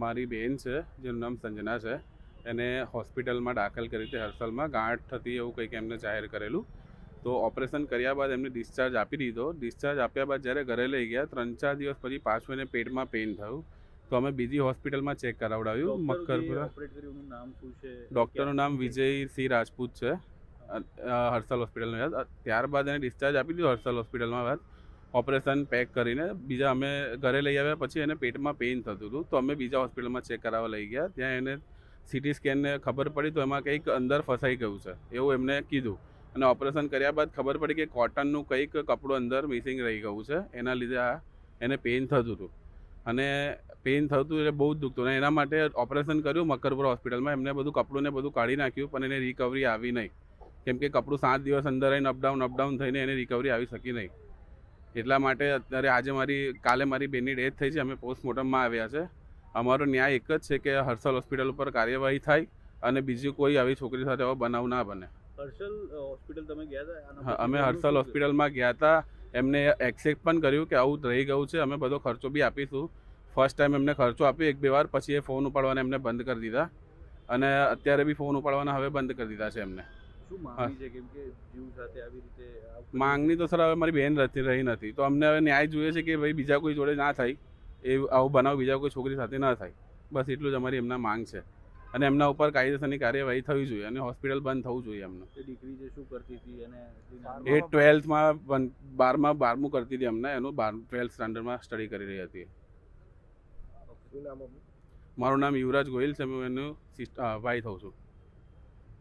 મારી બેન છે જેનું નામ સંજના છે, એને હોસ્પિટલમાં દાખલ કરી હતી હર્ષલમાં. ગાંઠ હતી એવું કંઈક એમને જાહેર કરેલું. તો ઓપરેશન કર્યા બાદ એમને ડિસ્ચાર્જ આપી દીધો. ડિસ્ચાર્જ આપ્યા બાદ જ્યારે ઘરે લઈ ગયા 3-4 દિવસ પછી પાછું એને પેટમાં પેઇન થયું. તો અમે બીજી હોસ્પિટલમાં ચેક કરાવડાવ્યું મક્કરપુરા. ડૉક્ટરનું નામ વિજય સિંહ રાજપૂત છે, હર્ષલ હોસ્પિટલમાં. ત્યારબાદ એને ડિસ્ચાર્જ આપી દીધો હર્ષલ હોસ્પિટલમાં. બાદ ઓપરેશન પેક કરીને બીજા અમે ઘરે લઈ આવ્યા પછી એને પેટમાં પેઇન થતું હતું. તો અમે બીજા હોસ્પિટલમાં ચેક કરાવવા લઈ ગયા. ત્યાં એને સીટી સ્કેનને ખબર પડી તો એમાં કંઈક અંદર ફસાઈ ગયું છે એવું એમને કીધું. અને ઓપરેશન કર્યા બાદ ખબર પડી કે કોટનનું કંઈક કપડું અંદર મિસિંગ રહી ગયું છે. એના લીધે એને પેઇન થતું હતું અને પેઇન થતું એટલે બહુ જ દુખતું. અને એના માટે ઓપરેશન કર્યું મક્કરપુરા હોસ્પિટલમાં. એમને બધું કપડું ને બધું કાઢી નાખ્યું પણ એને રિકવરી આવી નહીં, કેમ કે કપડું 7 દિવસ અંદર રહીને અપડાઉન થઈને એને રિકવરી આવી શકી નહીં. એટલા માટે અત્યારે કાલે મારી બેનની ડેથ થઈ છે. અમે પોસ્ટમોર્ટમમાં આવ્યા છે. અમારો ન્યાય એક જ છે કે હર્ષલ હોસ્પિટલ ઉપર કાર્યવાહી થાય અને બીજી કોઈ આવી છોકરી સાથે આવો બનાવ ના બને. હર્ષલ હોસ્પિટલ તમે ગયા હતા? હા, અમે હર્ષલ હોસ્પિટલમાં ગયા હતા. એમને એક્સેપ્ટ પણ કર્યું કે આવું રહી ગયું છે, અમે બધો ખર્ચો બી આપીશું. ફર્સ્ટ ટાઈમ એમને ખર્ચો આપ્યો 1-2 વાર, પછી એ ફોન ઉપાડવાના એમને બંધ કરી દીધા અને અત્યારે બી ફોન ઉપાડવાના હવે બંધ કરી દીધા છે એમને. માંગણી તો સર હવે મારી બેન રહી નથી, તો અમને હવે ન્યાય જોઈએ છે કે ભાઈ બીજા કોઈ જોડે ના થાય, એ આવું બનાવ બીજા કોઈ છોકરી સાથે ના થાય. બસ એટલું જ અમારી એમના માંગ છે. અને એમના ઉપર કાયદેસરની કાર્યવાહી થવી જોઈએ અને હોસ્પિટલ બંધ થવું જોઈએ એમનું. દીકરી જે શું કરતી હતી અને એ 12થમાં 12મું કરતી હતી એમને. એનું 12th સ્ટાન્ડર્ડમાં સ્ટડી કરી રહી હતી. મારું નામ યુવરાજ ગોહિલ છે, હું એનું ભાઈ થઉં છું.